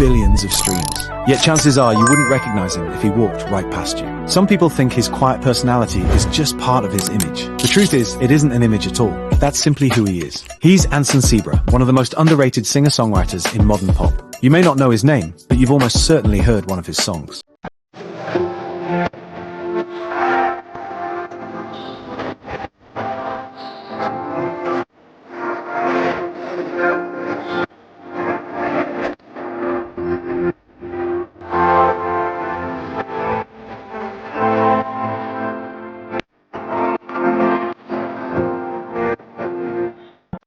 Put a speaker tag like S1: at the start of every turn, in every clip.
S1: billions of streams. Yet chances are you wouldn't recognize him if he walked right past you. Some people think his quiet personality is just part of his image. The truth is, it isn't an image at all. That's simply who he is. He's Anson, one of the most underrated singer-songwriters in modern pop. You may not know his name, but you've almost certainly heard one of his songs.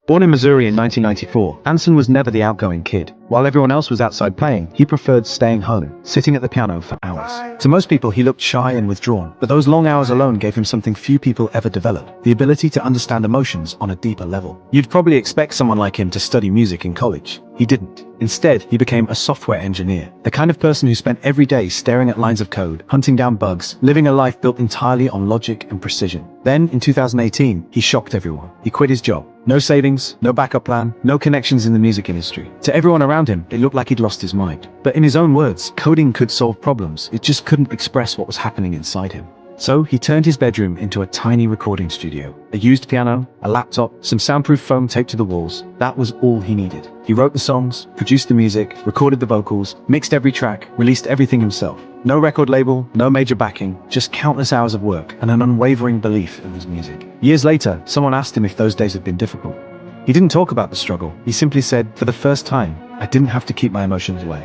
S1: Born in Missouri in 1994, Anson was never the outgoing kid. While everyone else was outside playing, he preferred staying home, sitting at the piano for hours. To most people, he looked shy and withdrawn, but those long hours alone gave him something few people ever develop: the ability to understand emotions on a deeper level. You'd probably expect someone like him to study music in college. He didn't. Instead, he became a software engineer, the kind of person who spent every day staring at lines of code, hunting down bugs, living a life built entirely on logic and precision. Then, in 2018, he shocked everyone. He quit his job. No savings, no backup plan, no connections in the music industry. To everyone around him, it looked like he'd lost his mind. But in his own words, coding could solve problems. It just couldn't express what was happening inside him. So he turned his bedroom into a tiny recording studio. A used piano, a laptop, some soundproof foam taped to the walls. That was all he needed. He wrote the songs, produced the music, recorded the vocals, mixed every track, released everything himself. No record label, no major backing, just countless hours of work and an unwavering belief in his music. Years later, someone asked him if those days had been difficult. He didn't talk about the struggle. He simply said, "For the first time, I didn't have to keep my emotions away."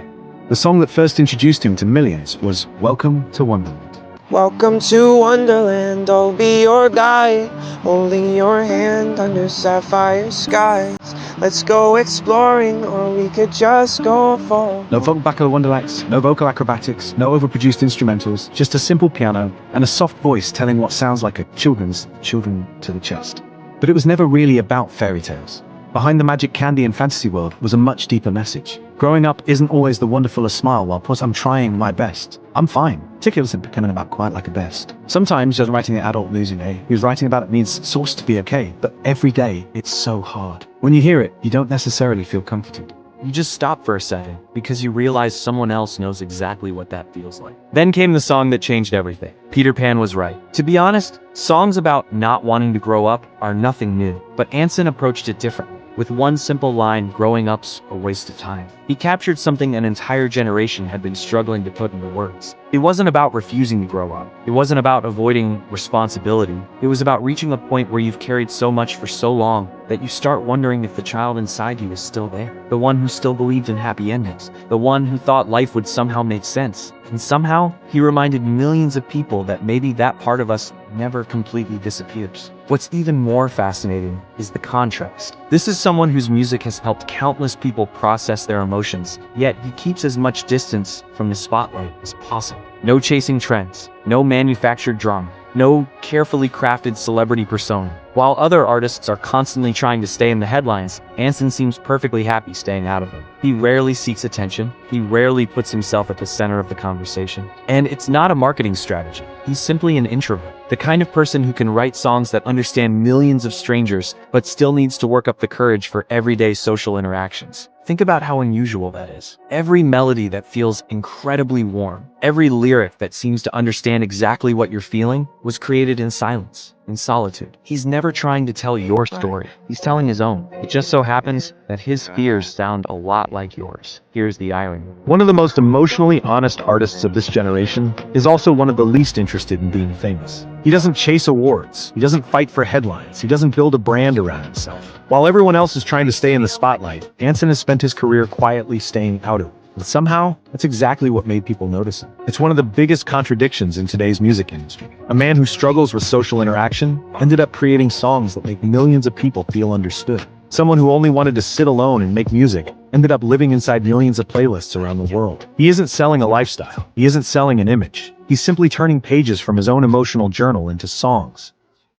S1: The song that first introduced him to millions was Welcome to Wonderland.
S2: Welcome to Wonderland, I'll be your guide, holding your hand under sapphire skies. Let's go exploring, or we could just go for.
S1: No vocal wonderlacks, no vocal acrobatics, no overproduced instrumentals, just a simple piano and a soft voice telling what sounds like a children's children to the chest. But it was never really about fairy tales. Behind the magic candy and fantasy world was a much deeper message. Growing up isn't always the wonderful smile while plus I'm trying my best. I'm fine. Particularly isn't becoming about quite like a best. Sometimes just writing an adult losing a, he was writing about it means source to be okay, but every day it's so hard. When you hear it, you don't necessarily feel comforted.
S3: You just stop for a second, because you realize someone else knows exactly what that feels like. Then came the song that changed everything. Peter Pan was right. To be honest, songs about not wanting to grow up are nothing new, but Anson approached it differently. With one simple line, growing up's a waste of time. He captured something an entire generation had been struggling to put into words. It wasn't about refusing to grow up. It wasn't about avoiding responsibility. It was about reaching a point where you've carried so much for so long that you start wondering if the child inside you is still there. The one who still believed in happy endings. The one who thought life would somehow make sense. And somehow, he reminded millions of people that maybe that part of us never completely disappears. What's even more fascinating is the contrast. This is someone whose music has helped countless people process their emotions, yet he keeps as much distance from the spotlight as possible. No chasing trends, no manufactured drama, no carefully crafted celebrity persona. While other artists are constantly trying to stay in the headlines, Anson seems perfectly happy staying out of them. He rarely seeks attention. He rarely puts himself at the center of the conversation. And it's not a marketing strategy. He's simply an introvert. The kind of person who can write songs that understand millions of strangers, but still needs to work up the courage for everyday social interactions. Think about how unusual that is. Every melody that feels incredibly warm, every lyric that seems to understand exactly what you're feeling, was created in silence, in solitude. He's never trying to tell your story. He's telling his own. It just so happens that his fears sound a lot like yours. Here's the irony.
S1: One of the most emotionally honest artists of this generation is also one of the least interested in being famous. He doesn't chase awards. He doesn't fight for headlines. He doesn't build a brand around himself. While everyone else is trying to stay in the spotlight, Anson has spent his career quietly staying out of it. And somehow, that's exactly what made people notice him. It's one of the biggest contradictions in today's music industry. A man who struggles with social interaction ended up creating songs that make millions of people feel understood. Someone who only wanted to sit alone and make music ended up living inside millions of playlists around the world. He isn't selling a lifestyle. He isn't selling an image. He's simply turning pages from his own emotional journal into songs.